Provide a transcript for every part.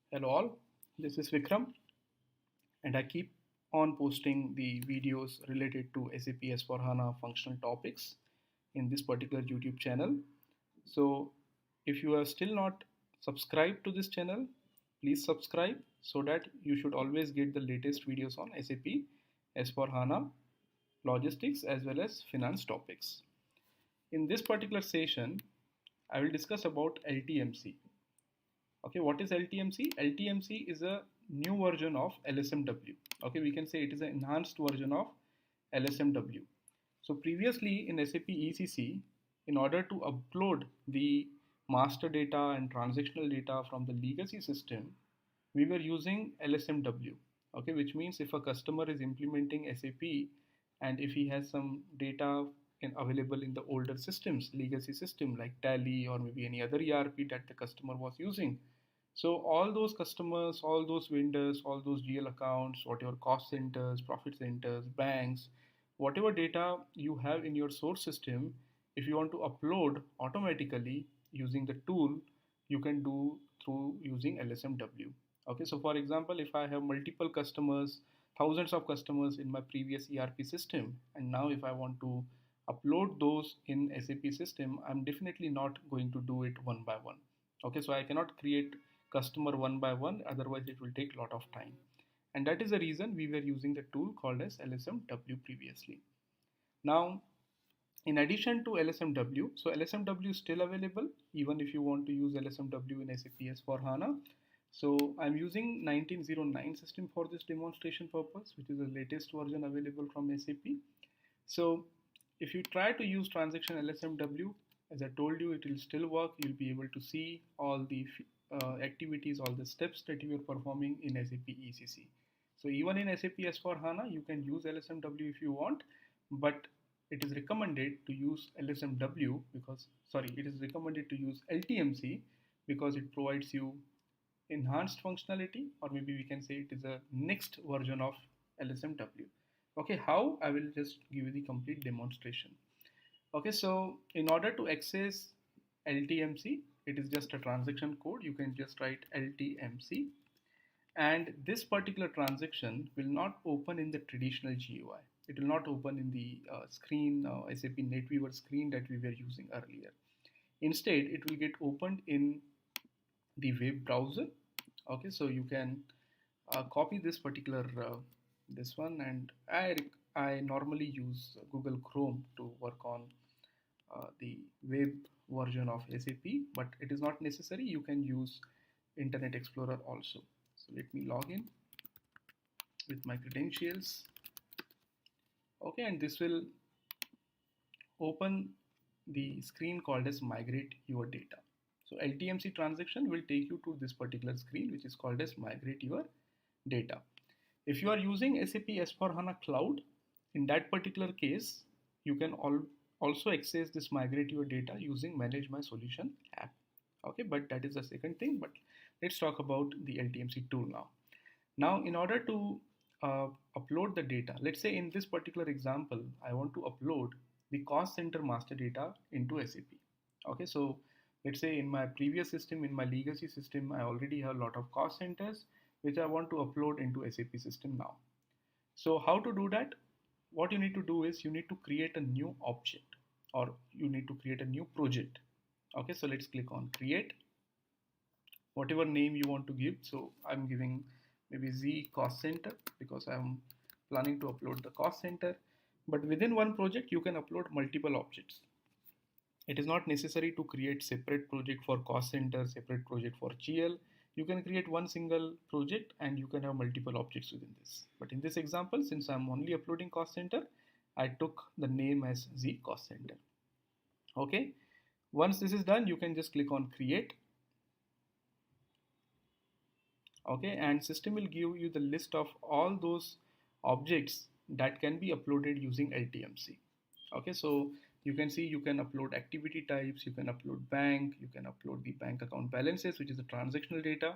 Hello all, this is Vikram and I keep on posting the videos related to SAP S/4HANA functional topics in this particular YouTube channel. So if you are still not subscribed to this channel, please subscribe so that you should always get the latest videos on SAP S/4HANA logistics as well as finance topics. In this particular session, I will discuss about LTMC. Okay, what is LTMC? LTMC is a new version of LSMW. Okay, we can say it is an enhanced version of LSMW. So previously in SAP ECC, in order to upload the master data and transactional data from the legacy system, we were using LSMW. Okay, which means if a customer is implementing SAP and if he has some data available in the older systems, legacy system like Tally or maybe any other ERP that the customer was using, so all those customers, all those vendors, all those GL accounts, whatever cost centers, profit centers, banks, whatever data you have in your source system, if you want to upload automatically using the tool, you can do through using LSMW. Okay, so for example, if I have multiple customers, thousands of customers in my previous ERP system, and now if I want to upload those in SAP system, I'm definitely not going to do it one by one. Okay, so I cannot create customer one by one, otherwise it will take a lot of time. And that is the reason we were using the tool called as LSMW previously. Now, in addition to LSMW, so LSMW is still available even if you want to use LSMW in SAP S/4HANA. So I'm using 1909 system for this demonstration purpose, which is the latest version available from SAP. So if you try to use transaction LSMW, as I told you, it will still work. You'll be able to see all the activities, all the steps that you are performing in SAP ECC. So even in SAP S/4HANA, you can use LSMW if you want, but it is recommended to use LSMW because, sorry, it is recommended to use LTMC because it provides you enhanced functionality, or maybe we can say it is a next version of LSMW. Okay, how? I will just give you the complete demonstration. Okay, so in order to access LTMC, it is just a transaction code. You can just write LTMC, and this particular transaction will not open in the traditional GUI. It will not open in the screen, SAP NetWeaver screen that we were using earlier. Instead, it will get opened in the web browser. Okay, so you can copy this particular this one, and I normally use Google Chrome to work on the web version of SAP, but it is not necessary. You can use Internet Explorer also. So let me log in with my credentials. Okay, and this will open the screen called as migrate your data. So LTMC transaction will take you to this particular screen, which is called as migrate your data. If you are using SAP S/4HANA Cloud, in that particular case, you can also access this migrate your data using Manage My Solution app. Okay, but that is the second thing. But let's talk about the LTMC tool now. Now, in order to upload the data, let's say in this particular example, I want to upload the cost center master data into SAP. Okay, so let's say in my previous system, in my legacy system, I already have a lot of cost centers which I want to upload into SAP system now. So how to do that? What you need to do is you need to create a new object, or you need to create a new project. Okay, so let's click on create, whatever name you want to give. So I'm giving maybe Z cost center because I'm planning to upload the cost center. But within one project, you can upload multiple objects. It is not necessary to create separate project for cost center, separate project for GL. You can create one single project and you can have multiple objects within this. But in this example, since I'm only uploading cost center, I took the name as Z cost center. Okay. Once this is done, you can just click on create. Okay, and system will give you the list of all those objects that can be uploaded using LTMC. Okay, so you can see you can upload activity types, you can upload bank, you can upload the bank account balances, which is the transactional data.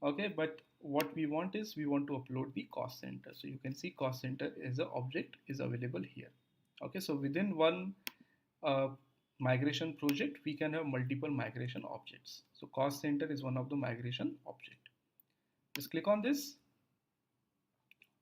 Okay, but what we want is we want to upload the cost center. So you can see cost center as an object is available here. Okay, so within one migration project, we can have multiple migration objects. So cost center is one of the migration object. Just click on this.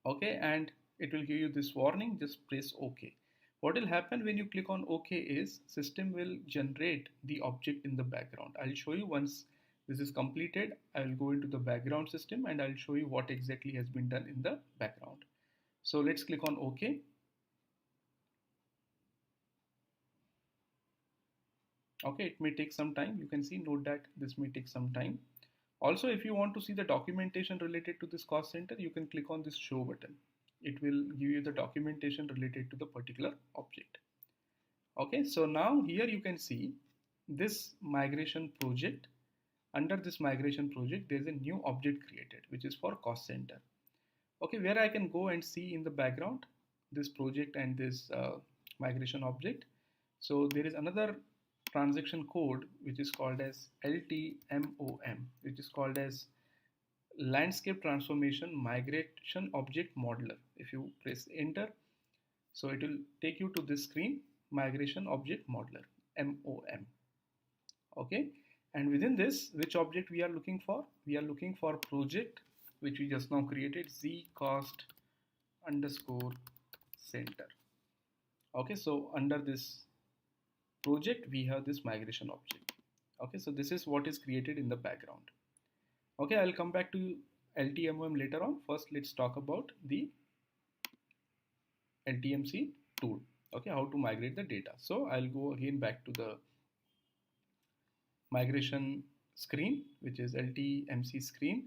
Okay, and it will give you this warning. Just press OK. What will happen when you click on OK is system will generate the object in the background. I'll show you once this is completed. I'll go into the background system and I'll show you what exactly has been done in the background. So let's click on OK. Okay, it may take some time. You can see, note that this may take some time. Also, if you want to see the documentation related to this cost center, you can click on this show button. It will give you the documentation related to the particular object. Okay, so now here you can see this migration project. Under this migration project, there's a new object created, which is for cost center. Okay, where I can go and see in the background this project and this migration object. So there is another transaction code which is called as LTMOM, which is called as landscape transformation migration object modeler. If you press enter, so it will take you to this screen, migration object modeler, MOM. Okay, and within this, which object we are looking for? We are looking for project which we just now created, z cost underscore center. Okay, so under this project we have this migration object. Okay, so this is what is created in the background. Okay, I'll come back to LTMOM later on. First, let's talk about the LTMC tool. Okay, how to migrate the data. So I'll go again back to the migration screen, which is LTMC screen,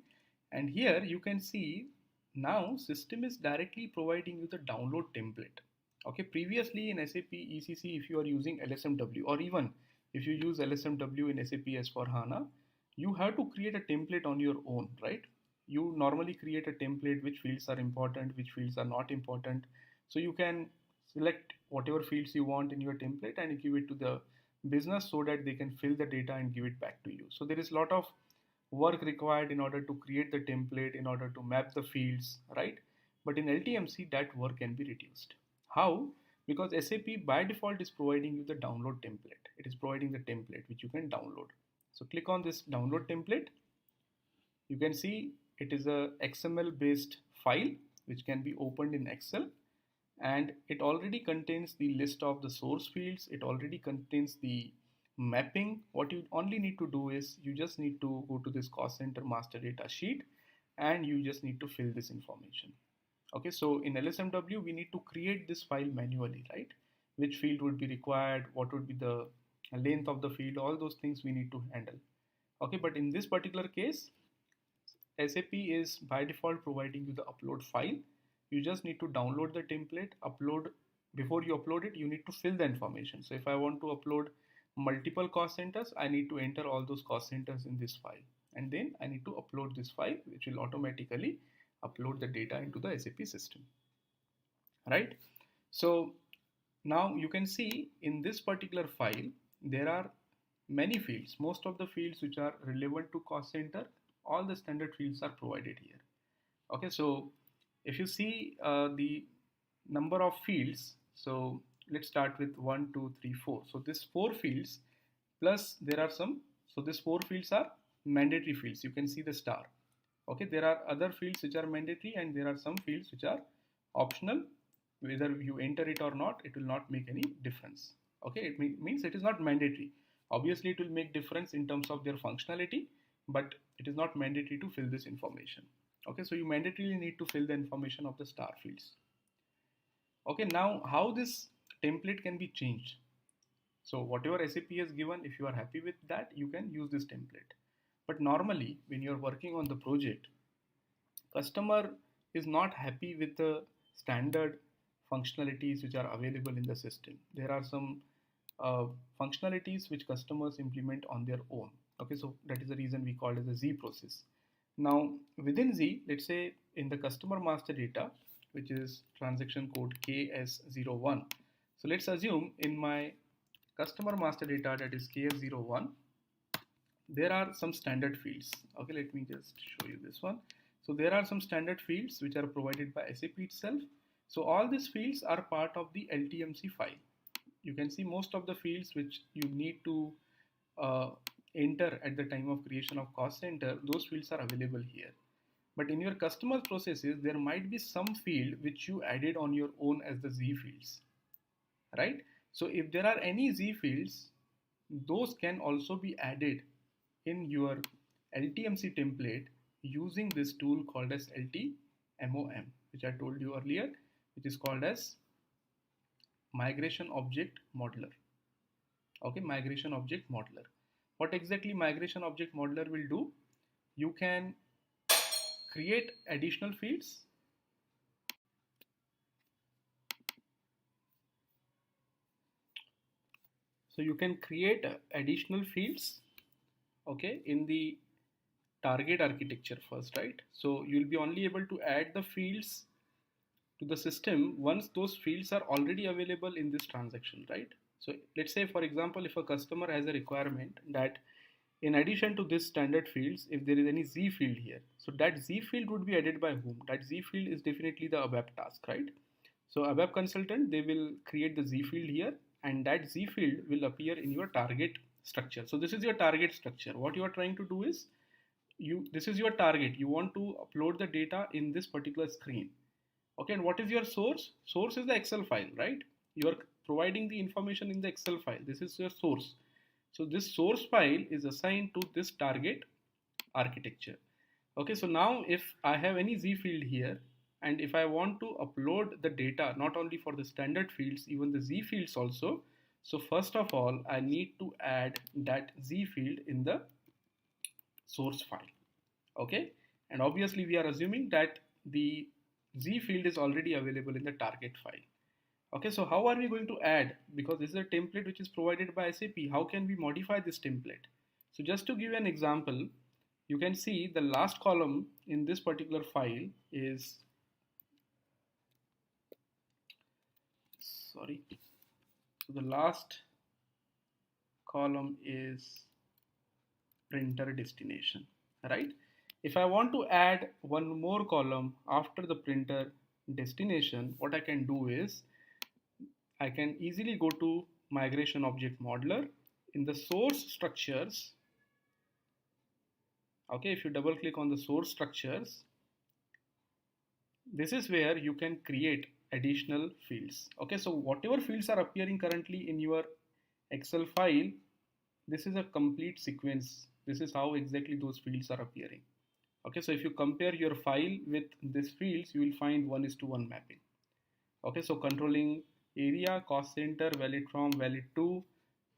and here you can see now system is directly providing you the download template. Okay, previously in SAP ECC, if you are using LSMW, or even if you use LSMW in SAP S4HANA, you have to create a template on your own, right? You normally create a template, which fields are important, which fields are not important. So you can select whatever fields you want in your template and give it to the business so that they can fill the data and give it back to you. So there is a lot of work required in order to create the template, in order to map the fields, right? But in LTMC, that work can be reduced. How? Because SAP by default is providing you the download template. It is providing the template which you can download. So click on this download template. You can see it is a XML based file which can be opened in Excel, and it already contains the list of the source fields. It already contains the mapping. What you only need to do is you just need to go to this cost center master data sheet and you just need to fill this information. Okay, so in LSMW we need to create this file manually, right? Which field would be required, what would be the length of the field, all those things we need to handle. Okay, but in this particular case, SAP is by default providing you the upload file. You just need to download the template, upload. Before you upload it, you need to fill the information. So if I want to upload multiple cost centers, I need to enter all those cost centers in this file, and then I need to upload this file, which will automatically upload the data into the SAP system, right? So now you can see in this particular file there are many fields. Most of the fields which are relevant to cost center, all the standard fields are provided here. Okay, so if you see the number of fields, so let's start with 1, 2, 3, 4. So this 4 fields plus there are some, so these 4 fields are mandatory fields. You can see the star. Okay, there are other fields which are mandatory and there are some fields which are optional. Whether you enter it or not, it will not make any difference. Okay, it means it is not mandatory. Obviously, it will make difference in terms of their functionality, but it is not mandatory to fill this information. Okay, so you mandatorily need to fill the information of the star fields. Okay, now how this template can be changed? So whatever SAP has given, if you are happy with that, you can use this template. But normally when you're working on the project, customer is not happy with the standard functionalities which are available in the system. There are some functionalities which customers implement on their own. Okay, so that is the reason we call it the Z process. Now within Z, let's say in the customer master data, which is transaction code KS01. So let's assume in my customer master data, that is KS01, there are some standard fields. Okay, let me just show you this one. So there are some standard fields which are provided by SAP itself. So all these fields are part of the LTMC file. You can see most of the fields which you need to enter at the time of creation of cost center, those fields are available here. But in your customer processes, there might be some field which you added on your own as the Z fields, right? So if there are any Z fields, those can also be added in your LTMC template using this tool called as LTMOM, which I told you earlier, which is called as migration object modeler. Okay, migration object modeler. What exactly migration object modeler will do? You can create additional fields. So you can create additional fields, okay, in the target architecture first, right? So you'll be only able to add the fields to the system once those fields are already available in this transaction, right? So let's say, for example, if a customer has a requirement that in addition to this standard fields, if there is any Z field here, so that Z field would be added by whom? That Z field is definitely the ABAP task, right? So ABAP consultant, they will create the Z field here, and that Z field will appear in your target structure. So this is your target structure. What you are trying to do is, this is your target. You want to upload the data in this particular screen. Okay, and what is your source? Source is the Excel file, right? You are providing the information in the Excel file. This is your source. So this source file is assigned to this target architecture. Okay, so now if I have any Z field here, and if I want to upload the data not only for the standard fields, even the Z fields also, so first of all, I need to add that Z field in the source file. Okay, and obviously we are assuming that the Z field is already available in the target file. Okay, so how are we going to add? Because this is a template which is provided by SAP. How can we modify this template? So just to give you an example, you can see the last column in this particular file is, sorry, so the last column is printer destination, right? If I want to add one more column after the printer destination, what I can do is I can easily go to migration object modeler. In the source structures, okay, if you double click on the source structures, this is where you can create additional fields. Okay, so whatever fields are appearing currently in your Excel file, this is a complete sequence. This is how exactly those fields are appearing. Okay, so if you compare your file with these fields, you will find 1:1 mapping. Okay, so controlling area, cost center, valid from, valid to,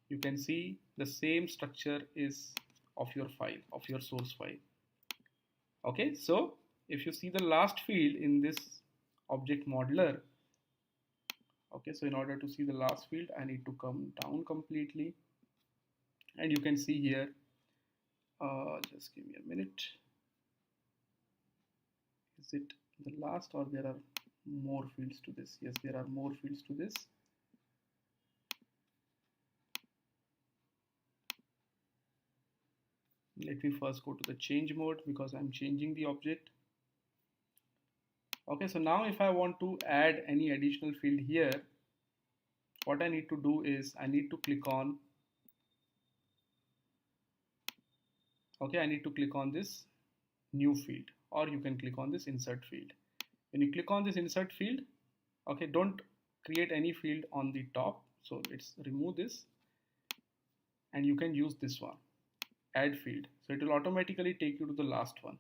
you can see the same structure is of your file, of your source file. Okay, so if you see the last field in this object modeler, okay, so in order to see the last field, I need to come down completely, and you can see here, just give me a minute. Is it the last, or there are more fields to this? Yes, there are more fields to this. Let me first go to the change mode because I'm changing the object. Okay, so now if I want to add any additional field here, what I need to do is I need to click on, okay, I need to click on this new field, or you can click on this insert field. When you click on this insert field, okay, don't create any field on the top. So let's remove this, and you can use this one, add field. So it will automatically take you to the last one.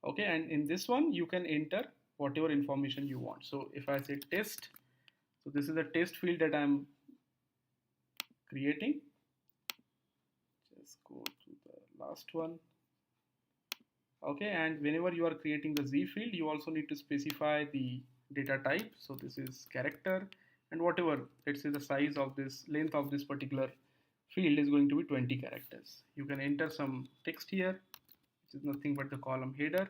Okay, and in this one you can enter whatever information you want. So if I say test, so this is a test field that I'm creating. Just go to the last one. Okay, and whenever you are creating the Z field, you also need to specify the data type. So this is character, and whatever, let's say the size of this, length of this particular field is going to be 20 characters. You can enter some text here, which is nothing but the column header.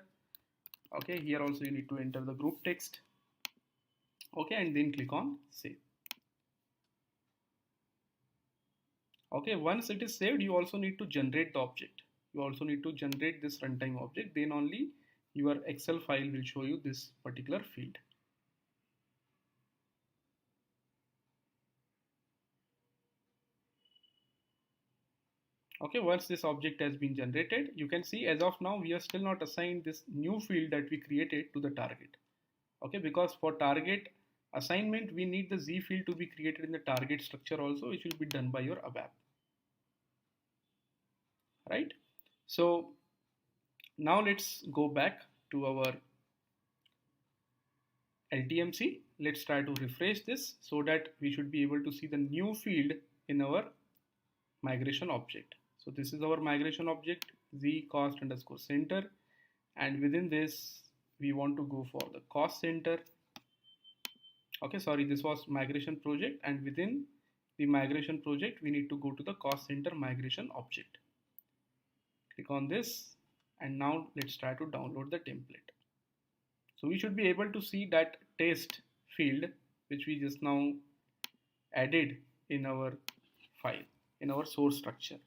Okay, here also you need to enter the group text. Okay, and then click on save. Okay, once it is saved, you also need to generate the object. You also need to generate this runtime object, then only your Excel file will show you this particular field. Okay, once this object has been generated, you can see as of now we are still not assigned this new field that we created to the target. Okay, because for target assignment we need the Z field to be created in the target structure also, which will be done by your ABAP, right? So now let's go back to our LTMC. Let's try to refresh this so that we should be able to see the new field in our migration object. So this is our migration object, Z cost underscore center, and within this we want to go for the cost center. Okay, sorry, this was migration project, and within the migration project we need to go to the cost center migration object. Click on this, and now let's try to download the template. So we should be able to see that test field which we just now added in our file, in our source structure.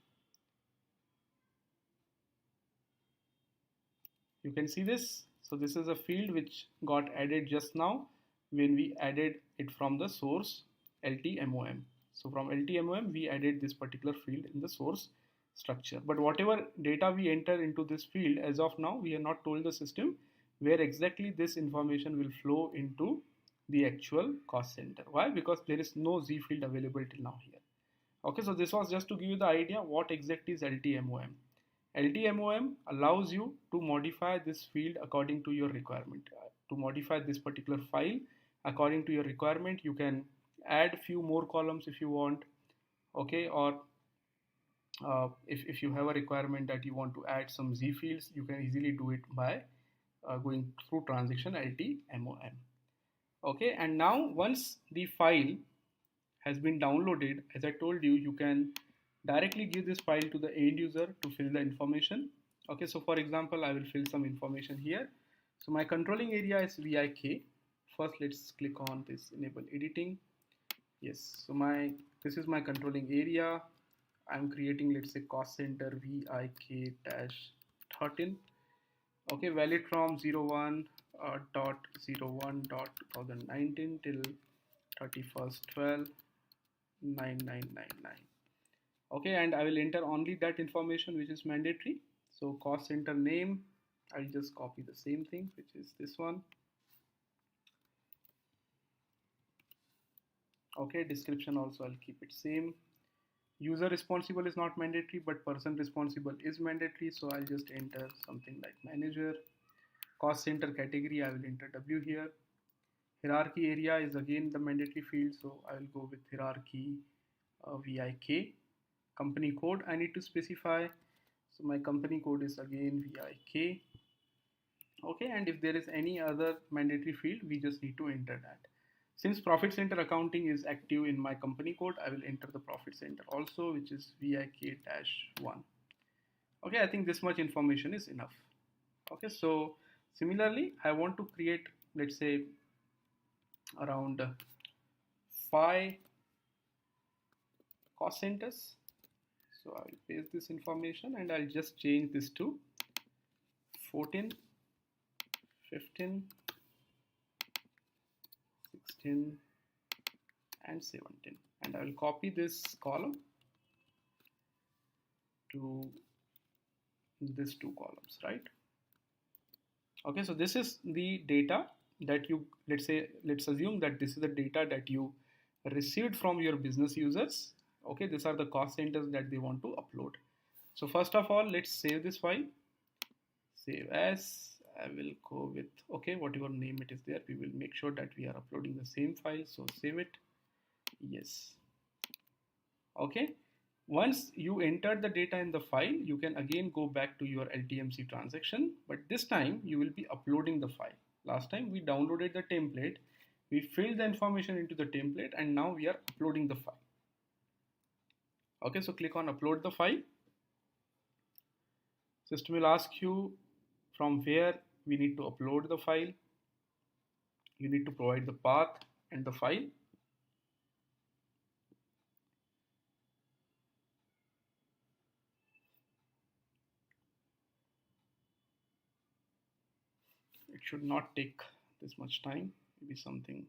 You can see this. So this is a field which got added just now when we added it from the source LTMOM. So from LTMOM we added this particular field in the source structure. But whatever data we enter into this field, as of now we are not told the system where exactly this information will flow into the actual cost center. Why? Because there is no Z field available till now here. Okay, so this was just to give you the idea what exactly is LTMOM. LTMOM allows you to modify this field according to your requirement. To modify this particular file according to your requirement, you can add few more columns if you want. Okay, or if you have a requirement that you want to add some Z fields, you can easily do it by going through transaction LTMOM. Okay, and now once the file has been downloaded, as I told you, you can directly give this file to the end user to fill the information. Okay, so for example, I will fill some information here. So my controlling area is VIK. First, let's click on this enable editing. Yes, so this is my controlling area. I'm creating, let's say, cost center VIK-13. Okay, valid from 01.01.2019 till 31st/12/9999. Okay, and I will enter only that information which is mandatory. So cost center name, I'll just copy the same thing, which is this one. Okay, description also I'll keep it same. User responsible is not mandatory, but person responsible is mandatory, so I'll just enter something like manager. Cost center category, I will enter W here. Hierarchy area is again the mandatory field, so I will go with hierarchy VIK. Company code I need to specify, so my company code is again VIK. Okay, and if there is any other mandatory field, we just need to enter that. Since profit center accounting is active in my company code, I will enter the profit center also, which is VIK-1. Okay, I think this much information is enough. Okay, so similarly, I want to create, let's say, around 5 cost centers. So I will paste this information and I'll just change this to 14, 15, 16 and 17, and I will copy this column to these 2 columns, right? Okay, so this is the data that you, let's assume that this is the data that you received from your business users. Okay, these are the cost centers that they want to upload. So first of all, let's save this file. Save as. I will go with, okay, whatever name it is there, we will make sure that we are uploading the same file. So save it. Yes. Okay. Once you enter the data in the file, you can again go back to your LTMC transaction, but this time you will be uploading the file. Last time we downloaded the template, we filled the information into the template, and now we are uploading the file. Okay, so click on upload the file. System will ask you from where we need to upload the file. You need to provide the path and the file. It should not take this much time, maybe something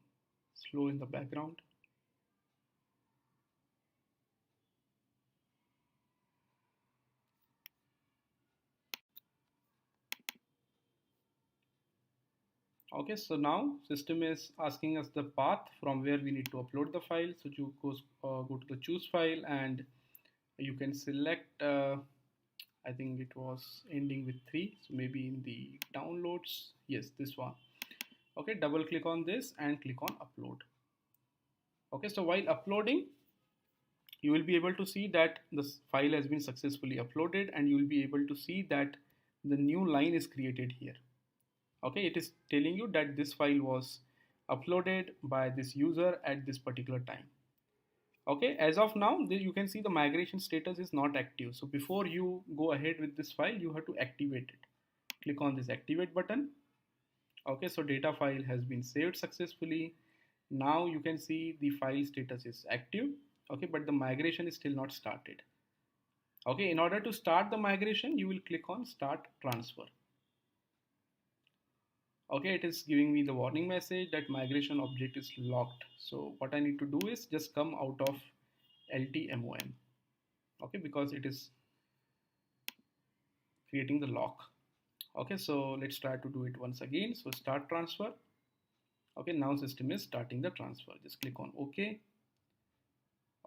slow in the background. Okay, so now system is asking us the path from where we need to upload the file. So you go to the choose file and you can select, I think it was ending with 3. So maybe in the downloads, yes, this one. Okay, double click on this and click on upload. Okay, so while uploading, you will be able to see that this file has been successfully uploaded, and you will be able to see that the new line is created here. Okay, it is telling you that this file was uploaded by this user at this particular time. Okay, as of now, you can see the migration status is not active. So before you go ahead with this file, you have to activate it. Click on this activate button. Okay, so data file has been saved successfully. Now you can see the file status is active. Okay, but the migration is still not started. Okay, in order to start the migration, you will click on start transfer. Okay, it is giving me the warning message that migration object is locked. So what I need to do is just come out of LTMOM. Okay, because it is creating the lock. Okay, so let's try to do it once again. So start transfer. Okay, now system is starting the transfer. Just click on OK.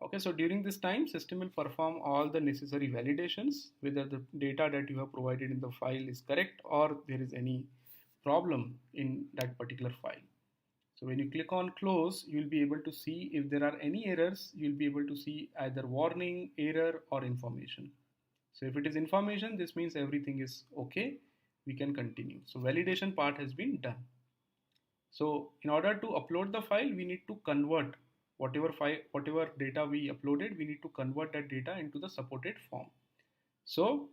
Okay, so during this time, system will perform all the necessary validations, whether the data that you have provided in the file is correct or there is any problem in that particular file. So when you click on close, you will be able to see if there are any errors. You will be able to see either warning, error, or information. So if it is information, this means everything is okay. We can continue. So validation part has been done. So in order to upload the file, we need to convert whatever data we uploaded, we need to convert that data into the supported form. So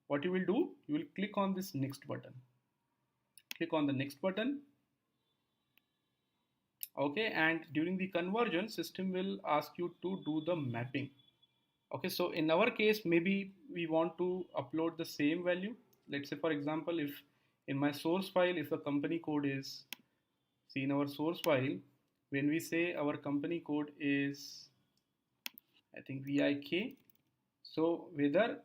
what you will do, you will click on this next button. Click on the next button. Okay, and during the conversion, system will ask you to do the mapping. Okay, so in our case, maybe we want to upload the same value. Let's say, for example, if in my source file, if the company code is, see in our source file, when we say our company code is, I think VIK, so whether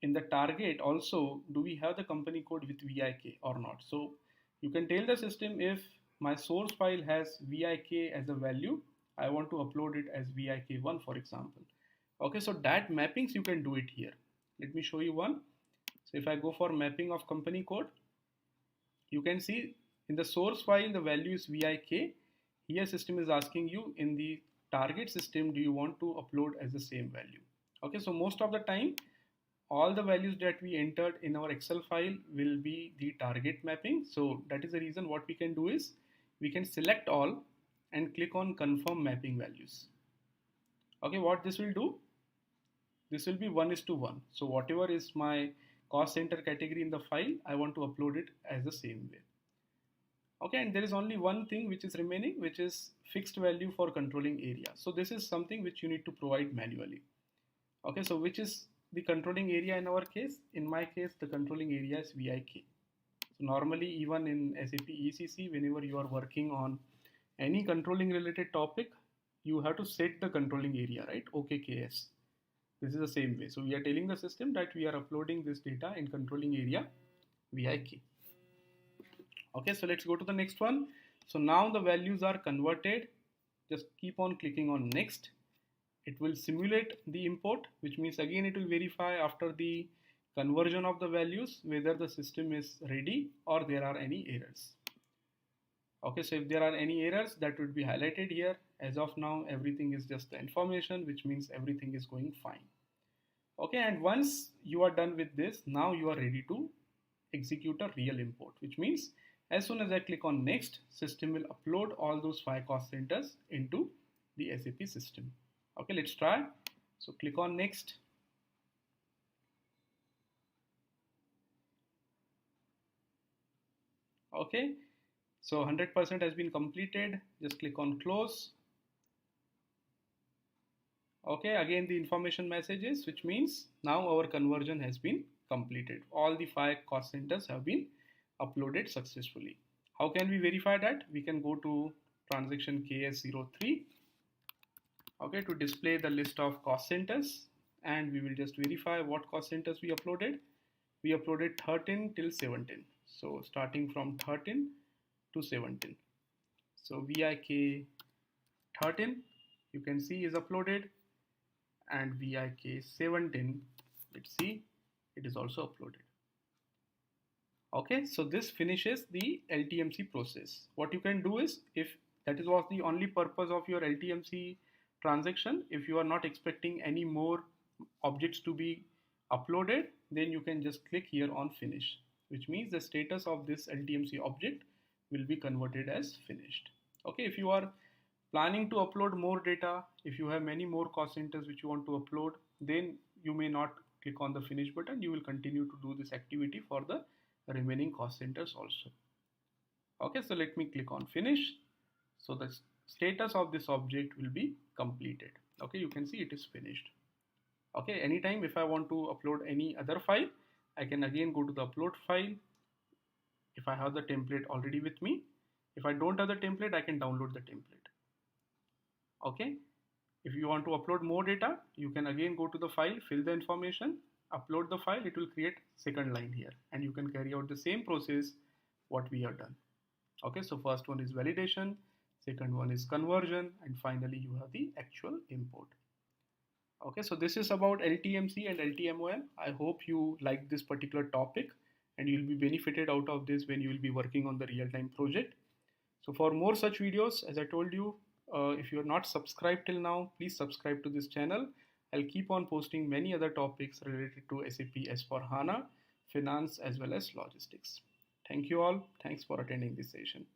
in the target also, do we have the company code with VIK or not? So you can tell the system, if my source file has VIK as a value, I want to upload it as VIK1, for example. Okay, so that mappings you can do it here. Let me show you one. So if I go for mapping of company code, you can see in the source file the value is VIK. Here system is asking you in the target system, do you want to upload as the same value? Okay, so most of the time all the values that we entered in our Excel file will be the target mapping. So that is the reason what we can do is we can select all and click on confirm mapping values. Okay, what this will do, this will be 1:1. So whatever is my cost center category in the file, I want to upload it as the same way. Okay, and there is only one thing which is remaining, which is fixed value for controlling area. So this is something which you need to provide manually. Okay, so which is the controlling area in our case? In my case, the controlling area is VIK. So normally even in SAP ECC, whenever you are working on any controlling related topic, you have to set the controlling area, right? OKKS. This is the same way. So we are telling the system that we are uploading this data in controlling area VIK. Okay, so let's go to the next one. So now the values are converted. Just keep on clicking on next. It will simulate the import, which means again it will verify after the conversion of the values whether the system is ready or there are any errors. Okay, so if there are any errors, that would be highlighted here. As of now, everything is just the information, which means everything is going fine. Okay, and once you are done with this, now you are ready to execute a real import, which means as soon as I click on next, system will upload all those 5 cost centers into the SAP system. Okay, let's try. So click on next. Okay, so 100% has been completed. Just click on close. Okay, again the information messages, which means now our conversion has been completed. All the 5 cost centers have been uploaded successfully. How can we verify that? We can go to transaction KS03. Okay, to display the list of cost centers, and we will just verify what cost centers we uploaded. We uploaded 13 till 17. So starting from 13 to 17. So VIK 13 you can see is uploaded, and VIK 17, let's see, it is also uploaded. Okay, so this finishes the LTMC process. What you can do is, if that was the only purpose of your LTMC transaction, if you are not expecting any more objects to be uploaded, then you can just click here on finish, which means the status of this LTMC object will be converted as finished. Okay, if you are planning to upload more data, if you have many more cost centers which you want to upload, then you may not click on the finish button. You will continue to do this activity for the remaining cost centers also. Okay, so let me click on finish. So the status of this object will be completed. Okay, you can see it is finished. Okay, anytime if I want to upload any other file, I can again go to the upload file. If I have the template already with me, if I don't have the template, I can download the template. Okay, if you want to upload more data, you can again go to the file, fill the information, upload the file, it will create second line here, and you can carry out the same process what we have done. Okay, so first one is validation, second one is conversion, and finally you have the actual import. Okay, so this is about LTMC and LTMOM. I hope you like this particular topic and you'll be benefited out of this when you will be working on the real-time project. So for more such videos, as I told you, if you are not subscribed till now, please subscribe to this channel. I'll keep on posting many other topics related to SAP S4HANA, finance as well as logistics. Thank you all. Thanks for attending this session.